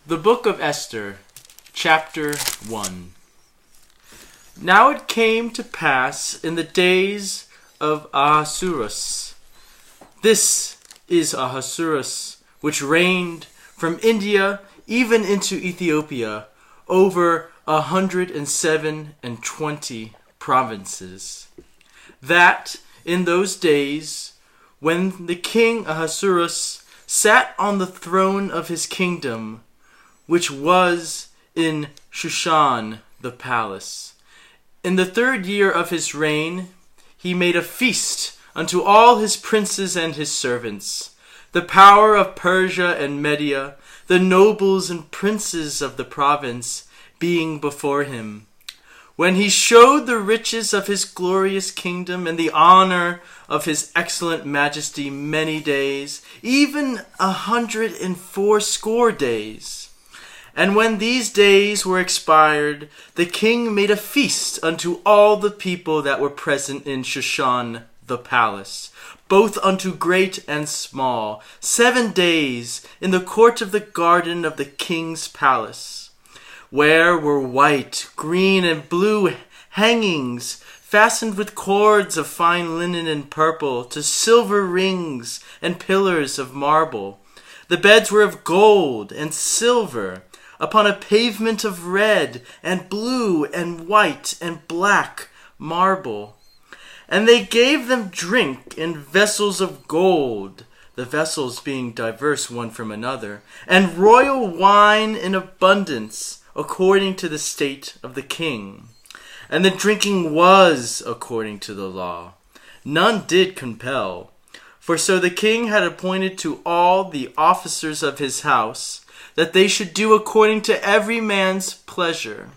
The Book of Esther, Chapter 1. Now it came to pass in the days of Ahasuerus. This is Ahasuerus, which reigned from India even into Ethiopia, over 127 provinces. That in those days, when the king Ahasuerus sat on the throne of his kingdom, which was in Shushan the palace, in the 3rd year of his reign, he made a feast unto all his princes and his servants, the power of Persia and Media, the nobles and princes of the province being before him. When he showed the riches of his glorious kingdom and the honor of his excellent majesty many days, even 180 days. And when these days were expired, the king made a feast unto all the people that were present in Shushan the palace, both unto great and small, 7 days in the court of the garden of the king's palace, where were white, green, and blue hangings, fastened with cords of fine linen and purple, to silver rings and pillars of marble. The beds were of gold and silver, upon a pavement of red and blue and white and black marble. And they gave them drink in vessels of gold, the vessels being diverse one from another, and royal wine in abundance, according to the state of the king. And the drinking was according to the law. None did compel. For so the king had appointed to all the officers of his house, that they should do according to every man's pleasure.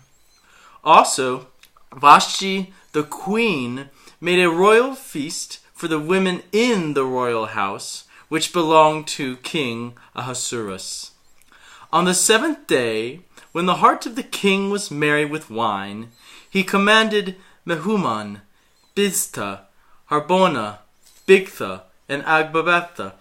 Also, Vashti the queen made a royal feast for the women in the royal house, which belonged to King Ahasuerus. On the 7th day, when the heart of the king was merry with wine, he commanded Mehuman, Biztha, Harbona, Bigtha, and Agbabetha,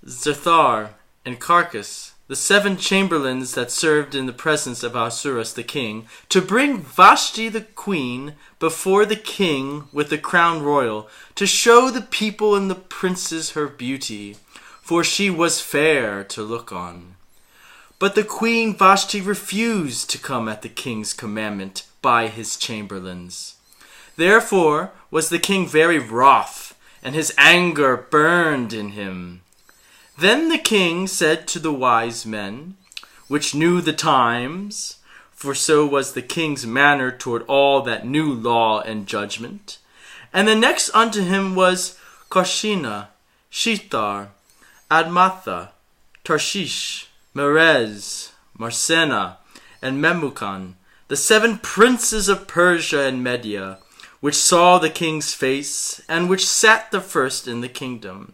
Zethar, and Carcas, the 7 chamberlains that served in the presence of Ahasuerus the king, to bring Vashti the queen before the king with the crown royal, to show the people and the princes her beauty, for she was fair to look on. But the queen Vashti refused to come at the king's commandment by his chamberlains. Therefore was the king very wroth, and his anger burned in him. Then the king said to the wise men, which knew the times, for so was the king's manner toward all that knew law and judgment. And the next unto him was Karshina, Shethar, Admatha, Tarshish, Merez, Marsena, and Memucan, the 7 princes of Persia and Media, which saw the king's face, and which sat the first in the kingdom.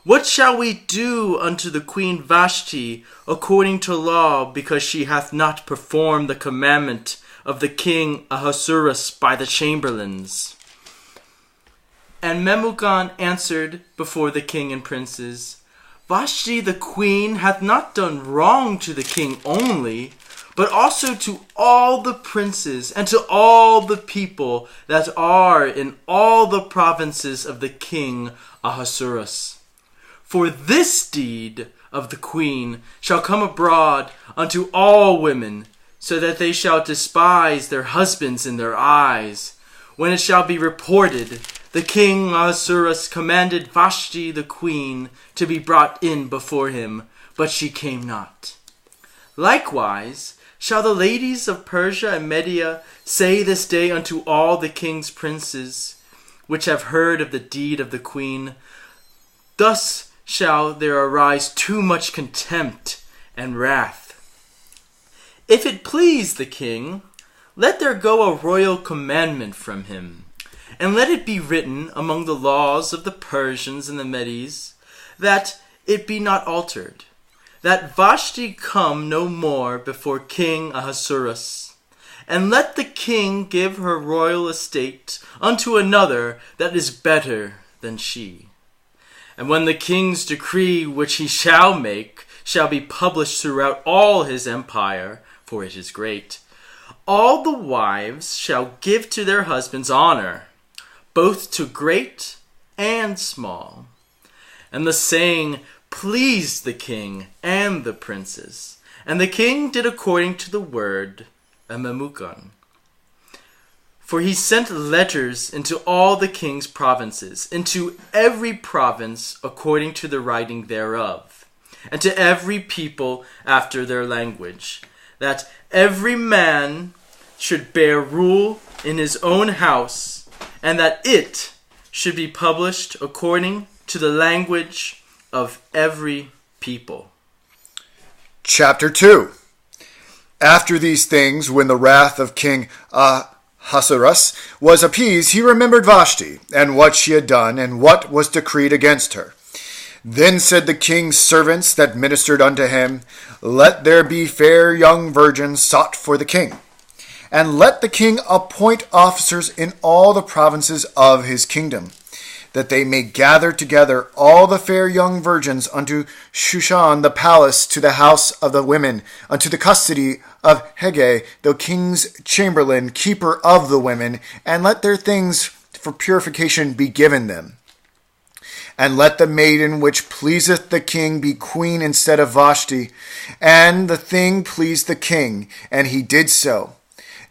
What shall we do unto the queen Vashti according to law, because she hath not performed the commandment of the king Ahasuerus by the chamberlains? And Memucan answered before the king and princes, Vashti the queen hath not done wrong to the king only, but also to all the princes and to all the people that are in all the provinces of the king Ahasuerus. For this deed of the queen shall come abroad unto all women, so that they shall despise their husbands in their eyes. When it shall be reported, the king Ahasuerus commanded Vashti the queen to be brought in before him, but she came not. Likewise shall the ladies of Persia and Media say this day unto all the king's princes, which have heard of the deed of the queen, thus shall there arise too much contempt and wrath. If it please the king, let there go a royal commandment from him, and let it be written among the laws of the Persians and the Medes, that it be not altered, that Vashti come no more before King Ahasuerus, and let the king give her royal estate unto another that is better than she. And when the king's decree which he shall make shall be published throughout all his empire, for it is great. All the wives shall give to their husbands honor, both to great and small. And the saying pleased the king and the princes. And the king did according to the word of Memucan. For he sent letters into all the king's provinces, into every province according to the writing thereof, and to every people after their language, that every man should bear rule in his own house, and that it should be published according to the language of every people. Chapter 2. After these things, when the wrath of King Ahasuerus was appeased, he remembered Vashti, and what she had done, and what was decreed against her. Then said the king's servants that ministered unto him, Let there be fair young virgins sought for the king, and let the king appoint officers in all the provinces of his kingdom, that they may gather together all the fair young virgins unto Shushan the palace, to the house of the women, unto the custody of Hegai, the king's chamberlain, keeper of the women, and let their things for purification be given them. And let the maiden which pleaseth the king be queen instead of Vashti. And the thing pleased the king, and he did so.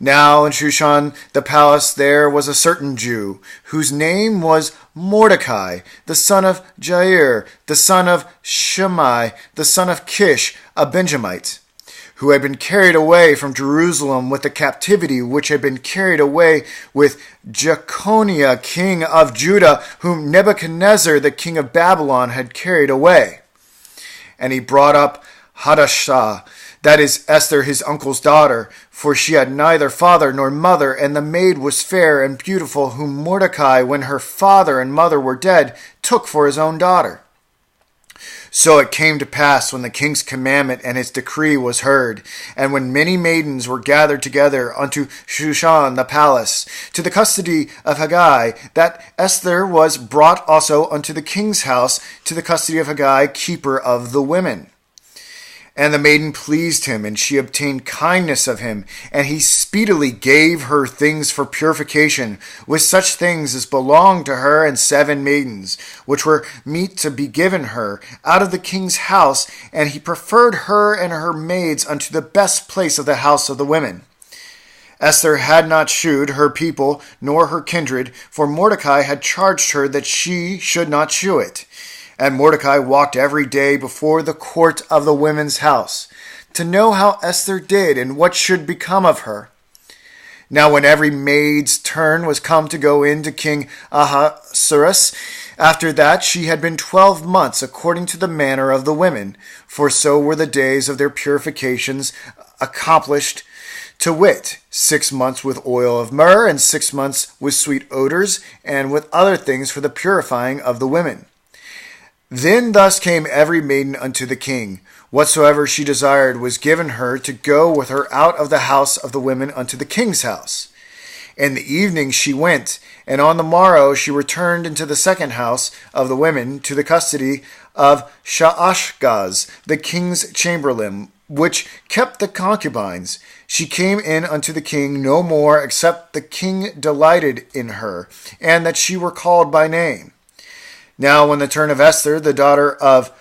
Now in Shushan the palace there was a certain Jew, whose name was Mordecai, the son of Jair, the son of Shimei, the son of Kish, a Benjamite, who had been carried away from Jerusalem with the captivity which had been carried away with Jeconiah, king of Judah, whom Nebuchadnezzar, the king of Babylon, had carried away. And he brought up Hadassah, that is Esther, his uncle's daughter, for she had neither father nor mother, and the maid was fair and beautiful, whom Mordecai, when her father and mother were dead, took for his own daughter. So it came to pass, when the king's commandment and his decree was heard, and when many maidens were gathered together unto Shushan the palace, to the custody of Hegai, that Esther was brought also unto the king's house, to the custody of Hegai, keeper of the women. And the maiden pleased him, and she obtained kindness of him, and he speedily gave her things for purification, with such things as belonged to her and 7 maidens, which were meet to be given her out of the king's house, and he preferred her and her maids unto the best place of the house of the women. Esther had not shewed her people nor her kindred, for Mordecai had charged her that she should not shew it. And Mordecai walked every day before the court of the women's house, to know how Esther did and what should become of her. Now when every maid's turn was come to go in to King Ahasuerus, after that she had been 12 months according to the manner of the women, for so were the days of their purifications accomplished, to wit, 6 months with oil of myrrh, and 6 months with sweet odors, and with other things for the purifying of the women. Then thus came every maiden unto the king. Whatsoever she desired was given her to go with her out of the house of the women unto the king's house. In the evening she went, and on the morrow she returned into the second house of the women to the custody of Shaashgaz, the king's chamberlain, which kept the concubines. She came in unto the king no more, except the king delighted in her, and that she were called by name. Now when the turn of Esther, the daughter of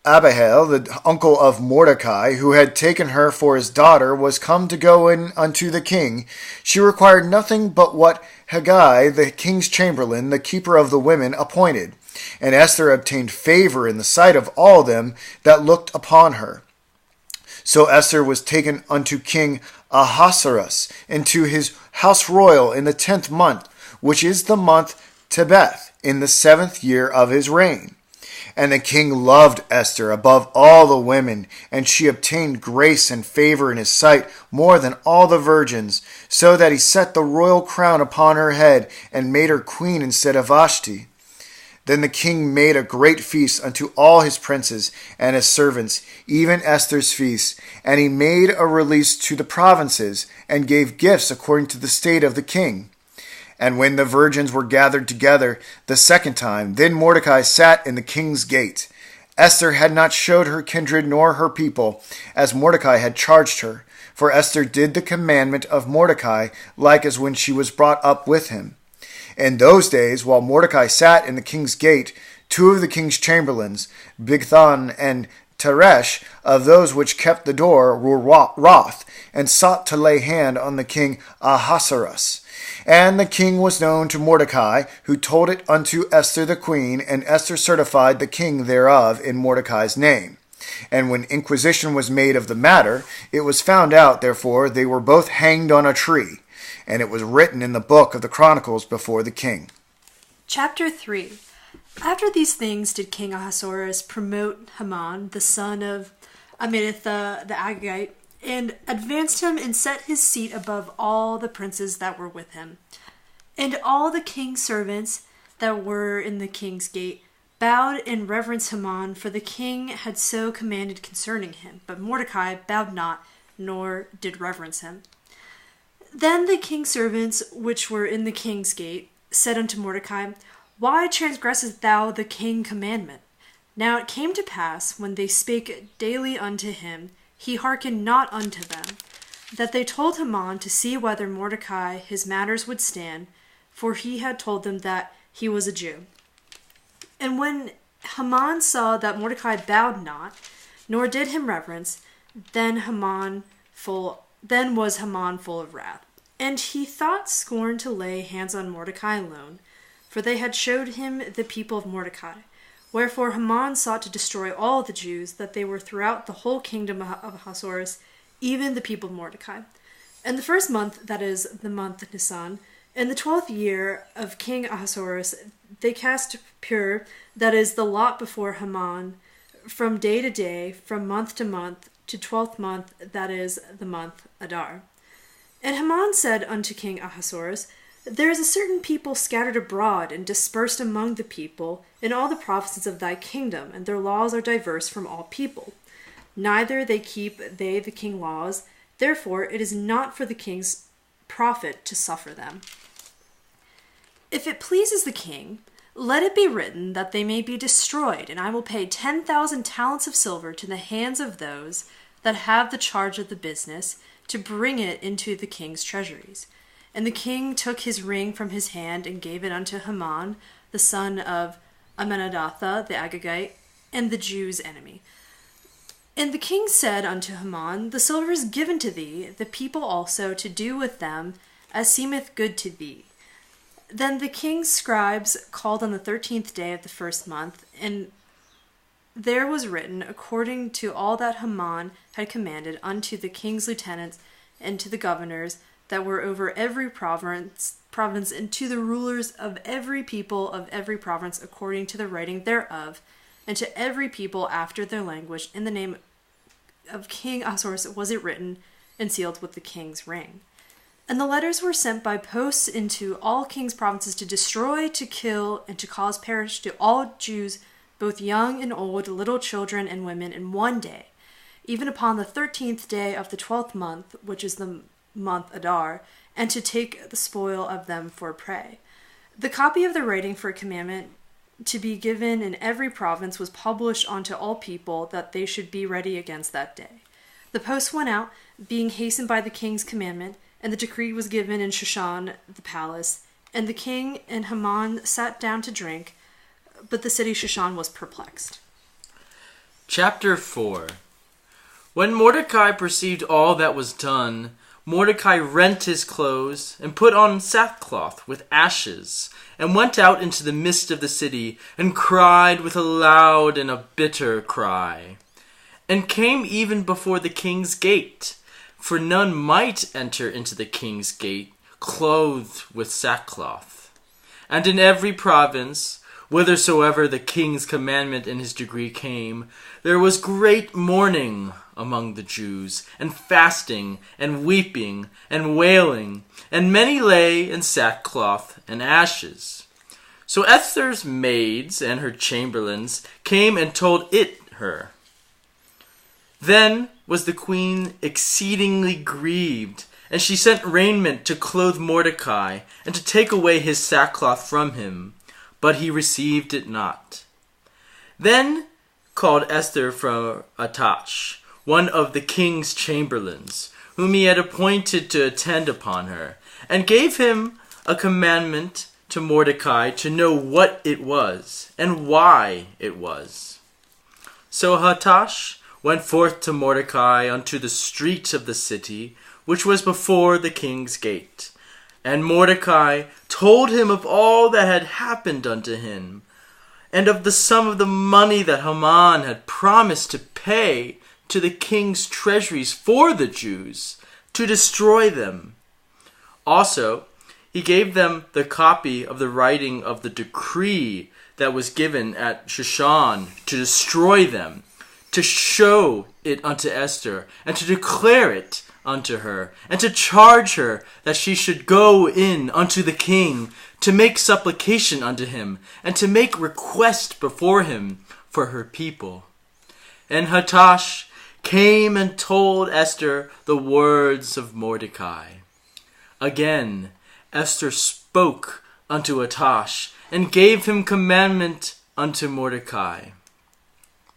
Abihail, the uncle of Mordecai, who had taken her for his daughter, was come to go in unto the king, she required nothing but what Hegai, the king's chamberlain, the keeper of the women, appointed. And Esther obtained favor in the sight of all them that looked upon her. So Esther was taken unto King Ahasuerus into his house royal in the 10th month, which is the month Tebeth, in the 7th year of his reign. And the king loved Esther above all the women, and she obtained grace and favor in his sight more than all the virgins, so that he set the royal crown upon her head, and made her queen instead of Vashti. Then the king made a great feast unto all his princes and his servants, even Esther's feast, and he made a release to the provinces, and gave gifts according to the state of the king. And when the virgins were gathered together the second time, then Mordecai sat in the king's gate. Esther had not showed her kindred nor her people, as Mordecai had charged her. For Esther did the commandment of Mordecai, like as when she was brought up with him. In those days, while Mordecai sat in the king's gate, two of the king's chamberlains, Bigthan and Teresh, of those which kept the door, were wroth, and sought to lay hand on the king Ahasuerus. And the king was known to Mordecai, who told it unto Esther the queen, and Esther certified the king thereof in Mordecai's name. And when inquisition was made of the matter, it was found out, therefore, they were both hanged on a tree. And it was written in the book of the Chronicles before the king. Chapter 3. After these things did King Ahasuerus promote Haman, the son of Amminadab the Agagite, and advanced him and set his seat above all the princes that were with him. And all the king's servants that were in the king's gate bowed in reverence Haman, for the king had so commanded concerning him. But Mordecai bowed not, nor did reverence him. Then the king's servants which were in the king's gate said unto Mordecai, Why transgressest thou the king's commandment? Now it came to pass, when they spake daily unto him, he hearkened not unto them, that they told Haman to see whether Mordecai his matters would stand, for he had told them that he was a Jew. And when Haman saw that Mordecai bowed not, nor did him reverence, then was Haman full of wrath. And he thought scorn to lay hands on Mordecai alone, for they had showed him the people of Mordecai. Wherefore Haman sought to destroy all the Jews, that they were throughout the whole kingdom of Ahasuerus, even the people of Mordecai. And the first month, that is, the month Nisan, in the 12th year of King Ahasuerus, they cast pur, that is, the lot before Haman, from day to day, from month to month, to 12th month, that is, the month Adar. And Haman said unto King Ahasuerus, There is a certain people scattered abroad and dispersed among the people in all the provinces of thy kingdom, and their laws are diverse from all people. Neither they keep the king laws, therefore it is not for the king's profit to suffer them. If it pleases the king, let it be written that they may be destroyed, and I will pay 10,000 talents of silver to the hands of those that have the charge of the business, to bring it into the king's treasuries. And the king took his ring from his hand and gave it unto Haman, the son of Amminadab the Agagite, and the Jews' enemy. And the king said unto Haman, The silver is given to thee, the people also, to do with them as seemeth good to thee. Then the king's scribes called on the 13th day of the first month, and there was written, according to all that Haman had commanded, unto the king's lieutenants and to the governors that were over every province, and to the rulers of every people of every province, according to the writing thereof, and to every people after their language, in the name of King Ahasuerus was it written, and sealed with the king's ring. And the letters were sent by posts into all king's provinces to destroy, to kill, and to cause perish to all Jews, both young and old, little children and women, in one day, even upon the 13th day of the 12th month, which is the month Adar, and to take the spoil of them for prey. The copy of the writing for a commandment to be given in every province was published unto all people, that they should be ready against that day. The post went out, being hastened by the king's commandment, and the decree was given in Shushan the palace. And the king and Haman sat down to drink, but the city Shushan was perplexed. Chapter 4. When Mordecai perceived all that was done, Mordecai rent his clothes, and put on sackcloth with ashes, and went out into the midst of the city, and cried with a loud and a bitter cry, and came even before the king's gate, for none might enter into the king's gate, clothed with sackcloth. And in every province, whithersoever the king's commandment and his decree came, there was great mourning among the Jews, and fasting, and weeping, and wailing, and many lay in sackcloth and ashes. So Esther's maids and her chamberlains came and told it her. Then was the queen exceedingly grieved, and she sent raiment to clothe Mordecai, and to take away his sackcloth from him, but he received it not. Then called Esther from Attach, one of the king's chamberlains, whom he had appointed to attend upon her, and gave him a commandment to Mordecai to know what it was and why it was. So Hattash went forth to Mordecai unto the street of the city, which was before the king's gate. And Mordecai told him of all that had happened unto him, and of the sum of the money that Haman had promised to pay to the king's treasuries for the Jews, to destroy them. Also, he gave them the copy of the writing of the decree that was given at Shushan to destroy them, to show it unto Esther, and to declare it unto her, and to charge her that she should go in unto the king, to make supplication unto him, and to make request before him for her people. And Hattash came and told Esther the words of Mordecai. Again Esther spoke unto Hattash, and gave him commandment unto Mordecai.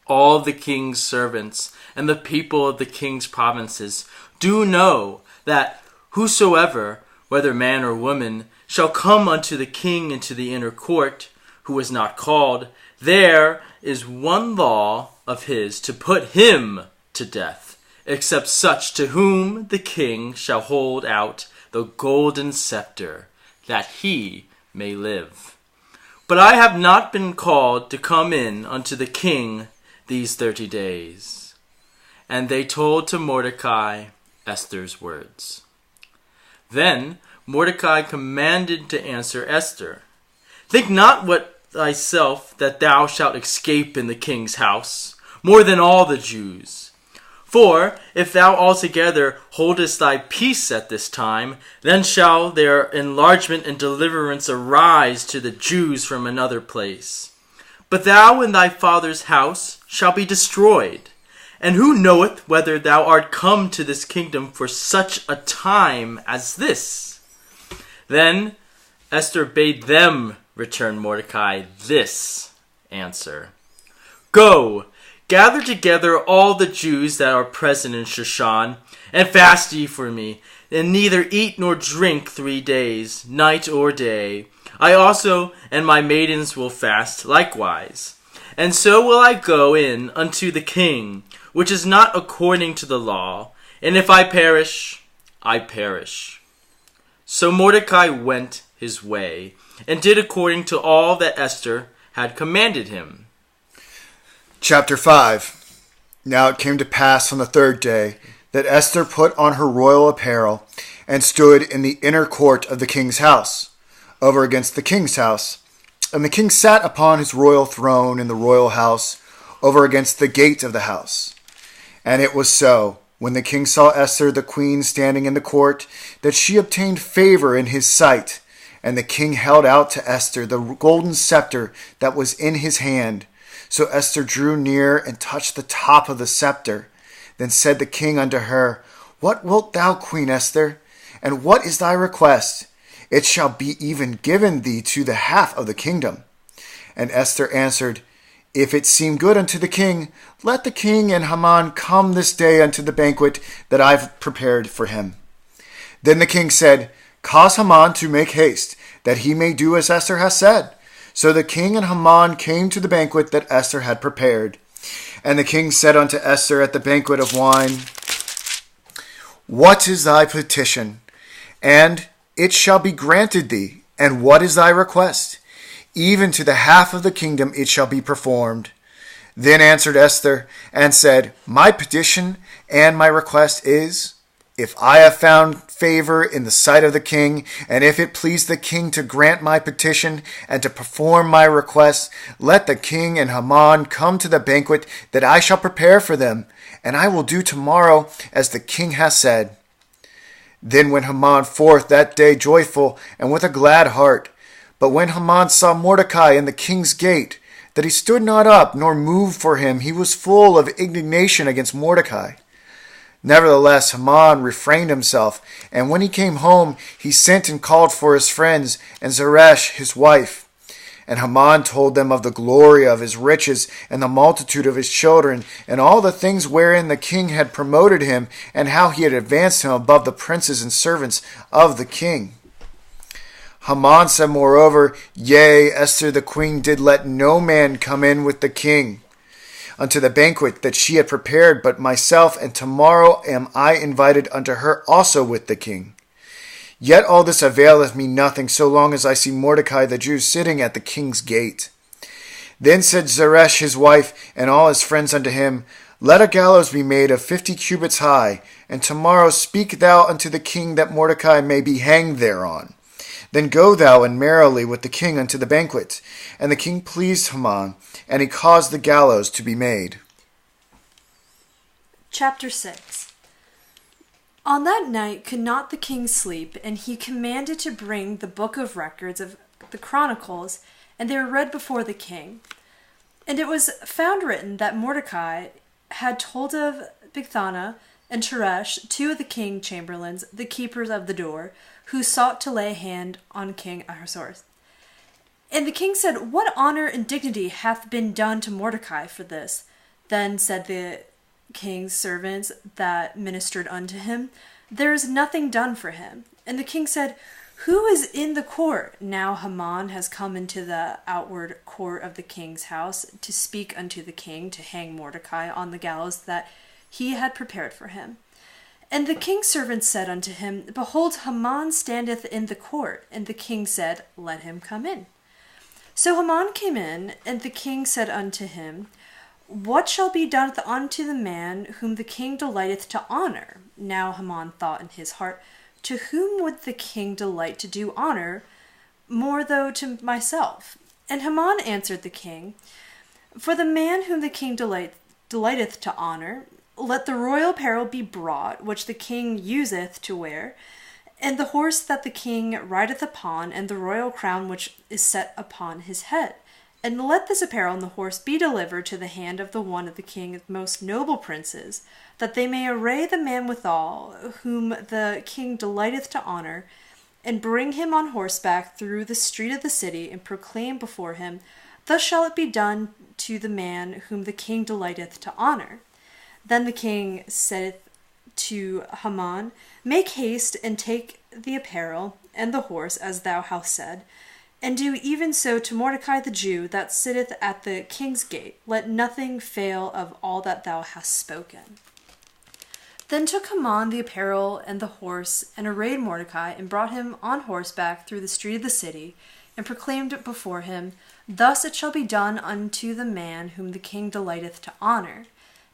All the king's servants and the people of the king's provinces do know that whosoever, whether man or woman, shall come unto the king into the inner court, who is not called, there is one law of his to put him to death, except such to whom the king shall hold out the golden scepter, that he may live. But I have not been called to come in unto the king these 30 days. And they told to Mordecai Esther's words. Then Mordecai commanded to answer Esther, Think not what thyself that thou shalt escape in the king's house, more than all the Jews. For if thou altogether holdest thy peace at this time, then shall their enlargement and deliverance arise to the Jews from another place. But thou and thy father's house shall be destroyed. And who knoweth whether thou art come to this kingdom for such a time as this? Then Esther bade them return Mordecai this answer. Go, gather together all the Jews that are present in Shushan, and fast ye for me, and neither eat nor drink 3 days, night or day. I also and my maidens will fast likewise. And so will I go in unto the king, which is not according to the law, and if I perish, I perish. So Mordecai went his way, and did according to all that Esther had commanded him. Chapter 5. Now it came to pass on the 3rd day that Esther put on her royal apparel, and stood in the inner court of the king's house, over against the king's house. And the king sat upon his royal throne in the royal house, over against the gate of the house. And it was so, when the king saw Esther the queen standing in the court, that she obtained favor in his sight. And the king held out to Esther the golden scepter that was in his hand. So Esther drew near and touched the top of the scepter. Then said the king unto her, What wilt thou, Queen Esther? And what is thy request? It shall be even given thee to the half of the kingdom. And Esther answered, If it seem good unto the king, let the king and Haman come this day unto the banquet that I have prepared for him. Then the king said, Cause Haman to make haste, that he may do as Esther has said. So the king and Haman came to the banquet that Esther had prepared. And the king said unto Esther at the banquet of wine, What is thy petition? And it shall be granted thee. And what is thy request? Even to the half of the kingdom it shall be performed. Then answered Esther and said, My petition and my request is, if I have found favor in the sight of the king, and if it please the king to grant my petition and to perform my request, let the king and Haman come to the banquet that I shall prepare for them, and I will do tomorrow as the king has said. Then went Haman forth that day joyful and with a glad heart. But when Haman saw Mordecai in the king's gate, that he stood not up nor moved for him, he was full of indignation against Mordecai. Nevertheless, Haman refrained himself, and when he came home, he sent and called for his friends and Zeresh his wife. And Haman told them of the glory of his riches, and the multitude of his children, and all the things wherein the king had promoted him, and how he had advanced him above the princes and servants of the king. Haman said moreover, Yea, Esther the queen did let no man come in with the king unto the banquet that she had prepared, but myself, and tomorrow am I invited unto her also with the king. Yet all this availeth me nothing, so long as I see Mordecai the Jew sitting at the king's gate. Then said Zeresh his wife, and all his friends unto him, Let a gallows be made of 50 cubits high, and tomorrow speak thou unto the king that Mordecai may be hanged thereon. Then go thou and merrily with the king unto the banquet. And the king pleased Haman, and he caused the gallows to be made. Chapter 6. On that night could not the king sleep, and he commanded to bring the book of records of the Chronicles, and they were read before the king. And it was found written that Mordecai had told of Bigthana and Teresh, two of the king chamberlains, the keepers of the door, who sought to lay hand on King Ahasuerus. And the king said, What honor and dignity hath been done to Mordecai for this? Then said the king's servants that ministered unto him, There is nothing done for him. And the king said, Who is in the court? Now Haman has come into the outward court of the king's house to speak unto the king to hang Mordecai on the gallows that he had prepared for him. And the king's servants said unto him, Behold, Haman standeth in the court. And the king said, Let him come in. So Haman came in, and the king said unto him, What shall be done unto the man whom the king delighteth to honor? Now Haman thought in his heart, To whom would the king delight to do honor, more though to myself? And Haman answered the king, For the man whom the king delighteth to honor, let the royal apparel be brought, which the king useth to wear, and the horse that the king rideth upon, and the royal crown which is set upon his head. And let this apparel and the horse be delivered to the hand of the one of the king's most noble princes, that they may array the man withal, whom the king delighteth to honor, and bring him on horseback through the street of the city, and proclaim before him, Thus shall it be done to the man whom the king delighteth to honor. Then the king saith to Haman, Make haste and take the apparel and the horse, as thou hast said, and do even so to Mordecai the Jew that sitteth at the king's gate. Let nothing fail of all that thou hast spoken. Then took Haman the apparel and the horse, and arrayed Mordecai, and brought him on horseback through the street of the city, and proclaimed before him, Thus it shall be done unto the man whom the king delighteth to honor.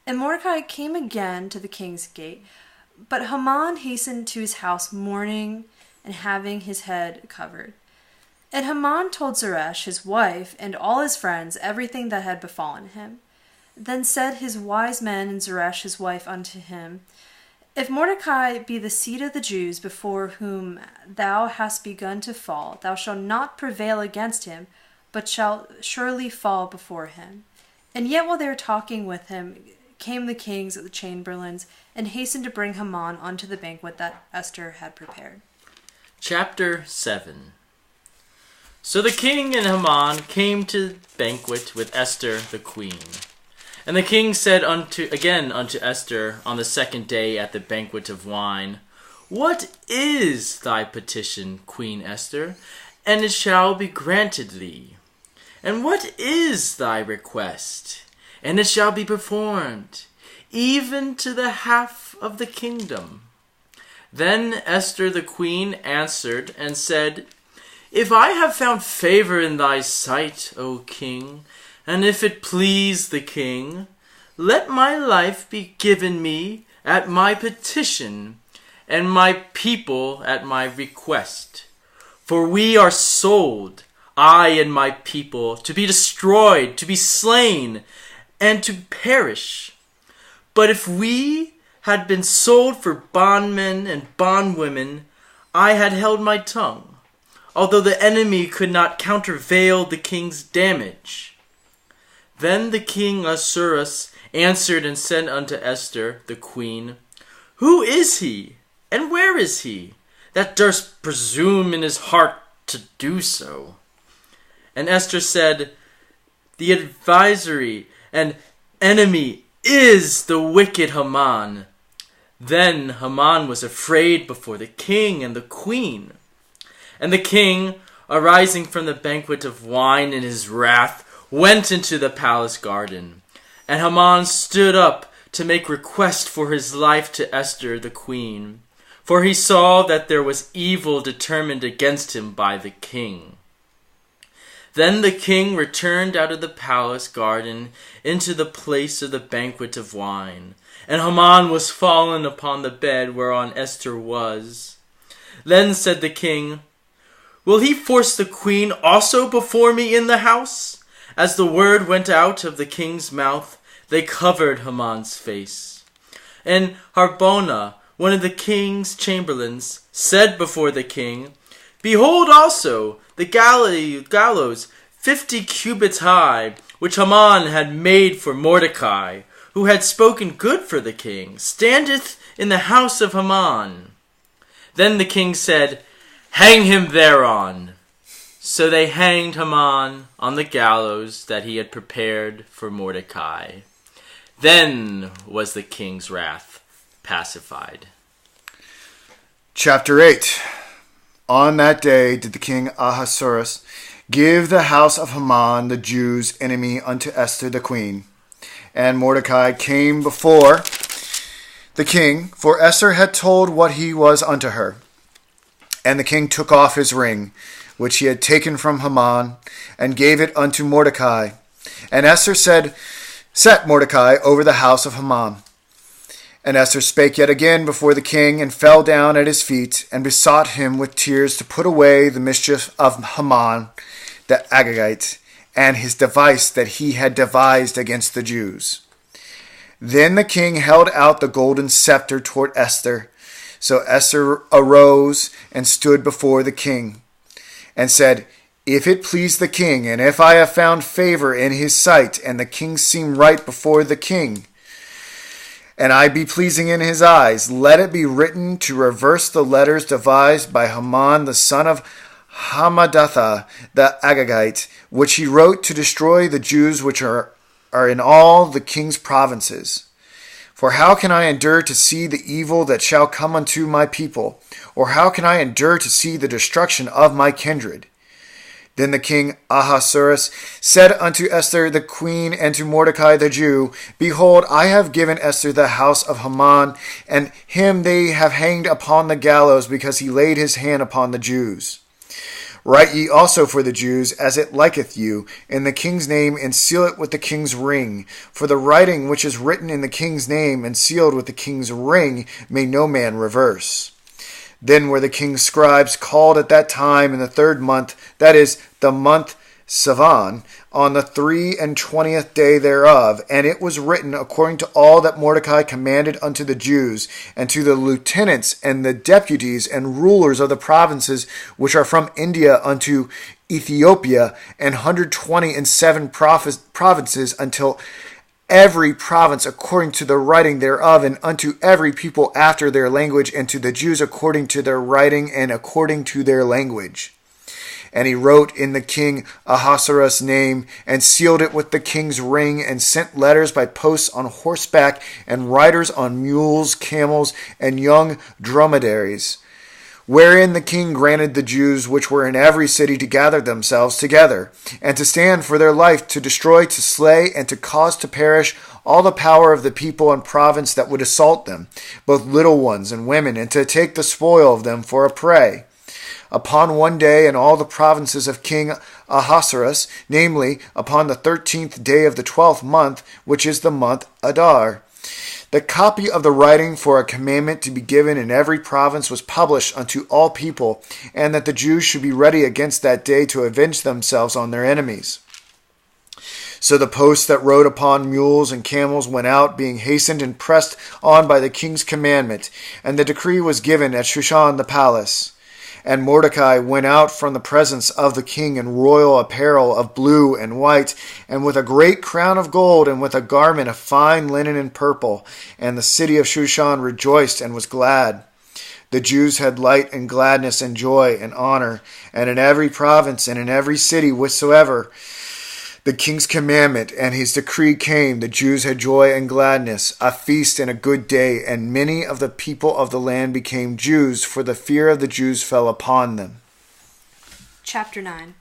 And Mordecai came again to the king's gate, but Haman hastened to his house mourning and having his head covered. And Haman told Zeresh his wife and all his friends everything that had befallen him. Then said his wise men and Zeresh his wife unto him, If Mordecai be the seed of the Jews before whom thou hast begun to fall, thou shalt not prevail against him, but shalt surely fall before him. And yet while they were talking with him, came the kings of the chamberlains, and hastened to bring Haman unto the banquet that Esther had prepared. Chapter 7. So the king and Haman came to the banquet with Esther the queen. And the king said again unto Esther on the second day at the banquet of wine, What is thy petition, Queen Esther? And it shall be granted thee. And what is thy request? And it shall be performed, even to the half of the kingdom. Then Esther the queen answered and said, If I have found favor in thy sight, O king, and if it please the king, let my life be given me at my petition, and my people at my request. For we are sold, I and my people, to be destroyed, to be slain, and to perish. But if we had been sold for bondmen and bondwomen, I had held my tongue, although the enemy could not countervail the king's damage. Then the king Ahasuerus answered and said unto Esther the queen, Who is he, and where is he, that durst presume in his heart to do so? And Esther said, "The adversary and enemy is the wicked Haman." Then Haman was afraid before the king and the queen. And the king, arising from the banquet of wine in his wrath, went into the palace garden. And Haman stood up to make request for his life to Esther the queen, for he saw that there was evil determined against him by the king. Then the king returned out of the palace garden into the place of the banquet of wine, and Haman was fallen upon the bed whereon Esther was. Then said the king, "Will he force the queen also before me in the house?" As the word went out of the king's mouth, they covered Haman's face. And Harbona, one of the king's chamberlains, said before the king, "Behold also the gallows 50 cubits high, which Haman had made for Mordecai, who had spoken good for the king, standeth in the house of Haman." Then the king said, "Hang him thereon." So they hanged Haman on the gallows that he had prepared for Mordecai. Then was the king's wrath pacified. Chapter 8. On that day did the king Ahasuerus give the house of Haman the Jews' enemy unto Esther the queen. And Mordecai came before the king, for Esther had told what he was unto her. And the king took off his ring, which he had taken from Haman, and gave it unto Mordecai. And Esther said, "Set Mordecai over the house of Haman." And Esther spake yet again before the king, and fell down at his feet, and besought him with tears to put away the mischief of Haman the Agagite, and his device that he had devised against the Jews. Then the king held out the golden scepter toward Esther. So Esther arose and stood before the king, and said, "If it please the king, and if I have found favor in his sight, and the king seem right before the king, and I be pleasing in his eyes, let it be written to reverse the letters devised by Haman the son of Hammedatha the Agagite, which he wrote to destroy the Jews which are in all the king's provinces. For how can I endure to see the evil that shall come unto my people? Or how can I endure to see the destruction of my kindred?" Then the king Ahasuerus said unto Esther the queen and to Mordecai the Jew, "Behold, I have given Esther the house of Haman, and him they have hanged upon the gallows, because he laid his hand upon the Jews. Write ye also for the Jews, as it liketh you, in the king's name, and seal it with the king's ring. For the writing which is written in the king's name, and sealed with the king's ring, may no man reverse." Then were the king's scribes called at that time in the 3rd month, that is, the month Sivan, on the 23 day thereof, and it was written according to all that Mordecai commanded unto the Jews, and to the lieutenants and the deputies and rulers of the provinces which are from India unto Ethiopia, and 127 provinces, until every province according to the writing thereof, and unto every people after their language, and to the Jews according to their writing and according to their language. And he wrote in the king Ahasuerus' name, and sealed it with the king's ring, and sent letters by posts on horseback, and riders on mules, camels, and young dromedaries, wherein the king granted the Jews which were in every city to gather themselves together, and to stand for their life, to destroy, to slay, and to cause to perish all the power of the people and province that would assault them, both little ones and women, and to take the spoil of them for a prey. Upon one day in all the provinces of King Ahasuerus, namely, upon the 13th day of the 12th month, which is the month Adar. The copy of the writing for a commandment to be given in every province was published unto all people, and that the Jews should be ready against that day to avenge themselves on their enemies. So the posts that rode upon mules and camels went out, being hastened and pressed on by the king's commandment, and the decree was given at Shushan the palace. And Mordecai went out from the presence of the king in royal apparel of blue and white, and with a great crown of gold, and with a garment of fine linen and purple. And the city of Shushan rejoiced and was glad. The Jews had light and gladness and joy and honor, and in every province and in every city whatsoever the king's commandment and his decree came, the Jews had joy and gladness, a feast and a good day, and many of the people of the land became Jews, for the fear of the Jews fell upon them. Chapter 9.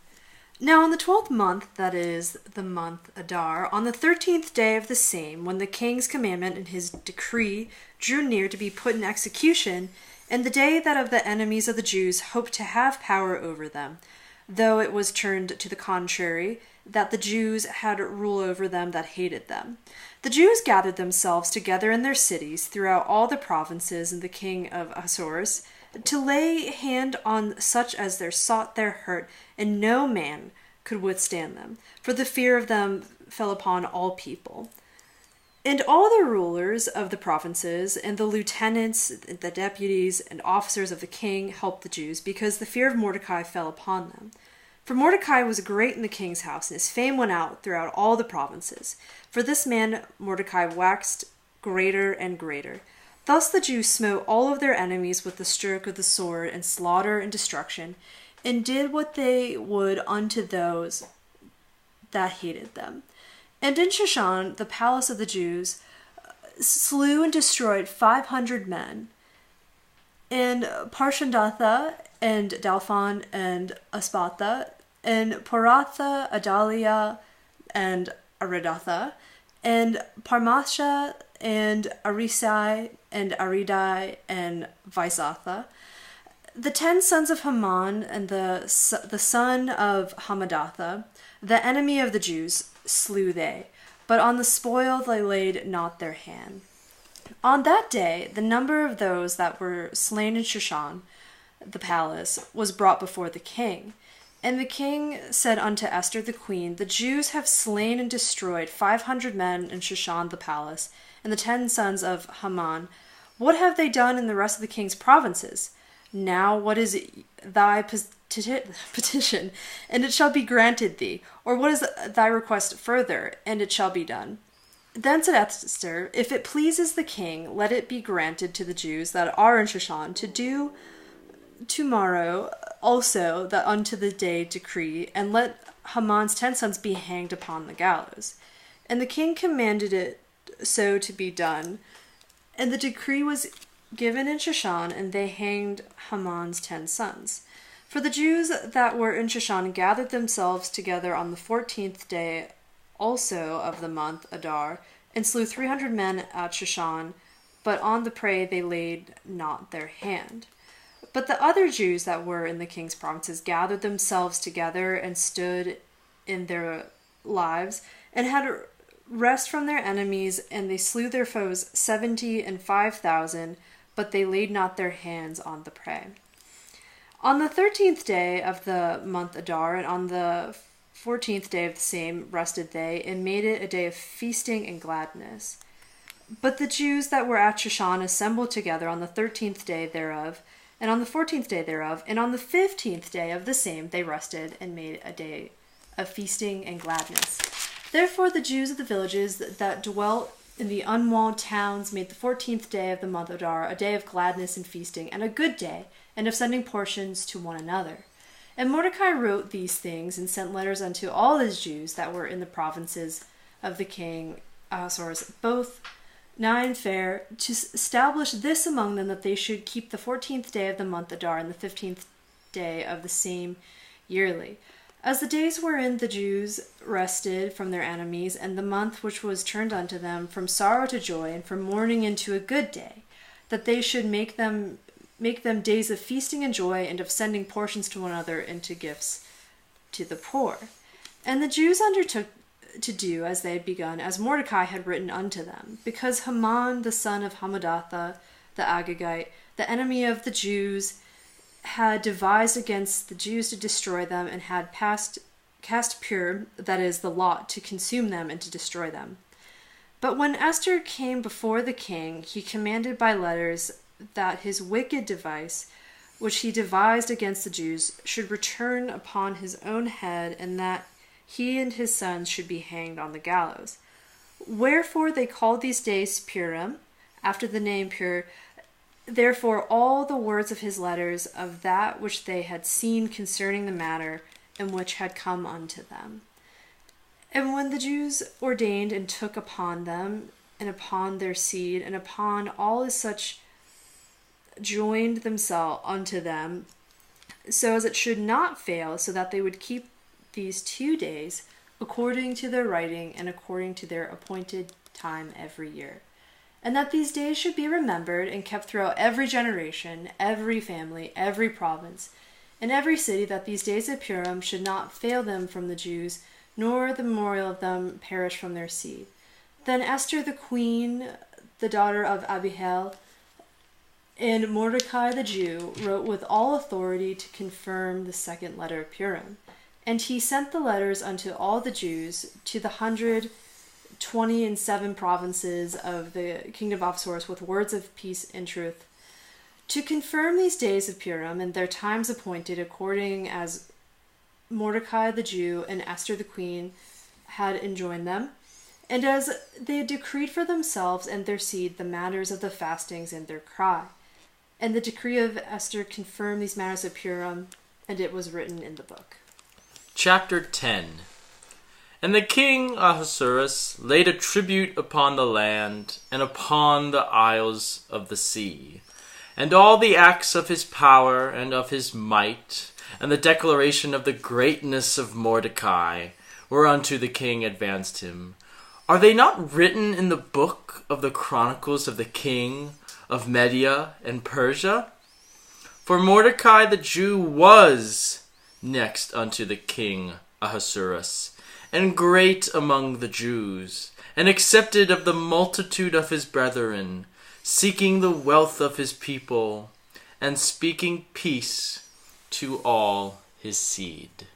Now on the 12th month, that is, the month Adar, on the 13th day of the same, when the king's commandment and his decree drew near to be put in execution, and the day that of the enemies of the Jews hoped to have power over them, though it was turned to the contrary, that the Jews had rule over them that hated them. The Jews gathered themselves together in their cities throughout all the provinces and the king of Ahasuerus, to lay hand on such as there sought their hurt, and no man could withstand them, for the fear of them fell upon all people. And all the rulers of the provinces, and the lieutenants, the deputies, and officers of the king helped the Jews, because the fear of Mordecai fell upon them. For Mordecai was great in the king's house, and his fame went out throughout all the provinces. For this man Mordecai waxed greater and greater. Thus the Jews smote all of their enemies with the stroke of the sword, and slaughter and destruction, and did what they would unto those that hated them. And in Shushan, the palace of the Jews, slew and destroyed 500 men. And Parshandatha, and Dalphon, and Aspatha, and Poratha, Adalia, and Aridatha, and Parmasha, and Arisai, and Aridai, and Visatha. The 10 sons of Haman, and the son of Hamadatha, the enemy of the Jews, slew they, but on the spoil they laid not their hand. On that day, the number of those that were slain in Shushan, the palace, was brought before the king. And the king said unto Esther the queen, The Jews have slain and destroyed 500 men in Shushan the palace, and the 10 sons of Haman. What have they done in the rest of the king's provinces? Now what is thy petition, and it shall be granted thee? Or what is thy request further, and it shall be done? Then said Esther, If it pleases the king, let it be granted to the Jews that are in Shushan to do tomorrow also that unto the day decree, and let Haman's 10 sons be hanged upon the gallows. And the king commanded it so to be done, and the decree was given in Shushan, and they hanged Haman's 10 sons. For the Jews that were in Shushan gathered themselves together on the 14th day also of the month Adar, and slew 300 men at Shushan, but on the prey they laid not their hand. But the other Jews that were in the king's provinces gathered themselves together and stood in their lives, and had rest from their enemies, and they slew their foes 70 and 5,000, but they laid not their hands on the prey. On the 13th day of the month Adar, and on the 14th day of the same, rested they, and made it a day of feasting and gladness. But the Jews that were at Shushan assembled together on the 13th day thereof, and on the 14th day thereof, and on the 15th day of the same they rested, and made a day of feasting and gladness. Therefore the Jews of the villages that dwelt in the unwalled towns made the 14th day of the month Adar a day of gladness and feasting, and a good day, and of sending portions to one another. And Mordecai wrote these things, and sent letters unto all his Jews that were in the provinces of the king Ahasuerus, both nigh and fair, to establish this among them, that they should keep the 14th day of the month Adar, and the 15th day of the same yearly, as the days wherein the Jews rested from their enemies, and the month which was turned unto them from sorrow to joy, and from mourning into a good day, that they should make them days of feasting and joy, and of sending portions to one another, and to gifts to the poor. And the Jews undertook to do as they had begun, as Mordecai had written unto them, because Haman the son of Hamadatha the Agagite, the enemy of the Jews, had devised against the Jews to destroy them, and had cast pur, that is, the lot, to consume them and to destroy them. But when Esther came before the king, he commanded by letters that his wicked device, which he devised against the Jews, should return upon his own head, and that he and his sons should be hanged on the gallows. Wherefore they called these days Purim, after the name Pur, therefore all the words of his letters of that which they had seen concerning the matter, and which had come unto them. And when the Jews ordained and took upon them, and upon their seed, and upon all as such joined themselves unto them, so as it should not fail, so that they would keep these 2 days, according to their writing, and according to their appointed time every year. And that these days should be remembered and kept throughout every generation, every family, every province, and every city, that these days of Purim should not fail them from the Jews, nor the memorial of them perish from their seed. Then Esther the queen, the daughter of Abihail, and Mordecai the Jew wrote with all authority to confirm the second letter of Purim. And he sent the letters unto all the Jews, to the 127 provinces of the kingdom of Ahasuerus, with words of peace and truth, to confirm these days of Purim and their times appointed, according as Mordecai the Jew and Esther the queen had enjoined them, and as they had decreed for themselves and their seed the matters of the fastings and their cry. And the decree of Esther confirmed these matters of Purim, and it was written in the book. Chapter 10. And the king Ahasuerus laid a tribute upon the land and upon the isles of the sea, and all the acts of his power and of his might, and the declaration of the greatness of Mordecai, whereunto the king advanced him. Are they not written in the book of the chronicles of the king of Media and Persia? For Mordecai the Jew was next unto the king Ahasuerus, and great among the Jews, and accepted of the multitude of his brethren, seeking the wealth of his people, and speaking peace to all his seed.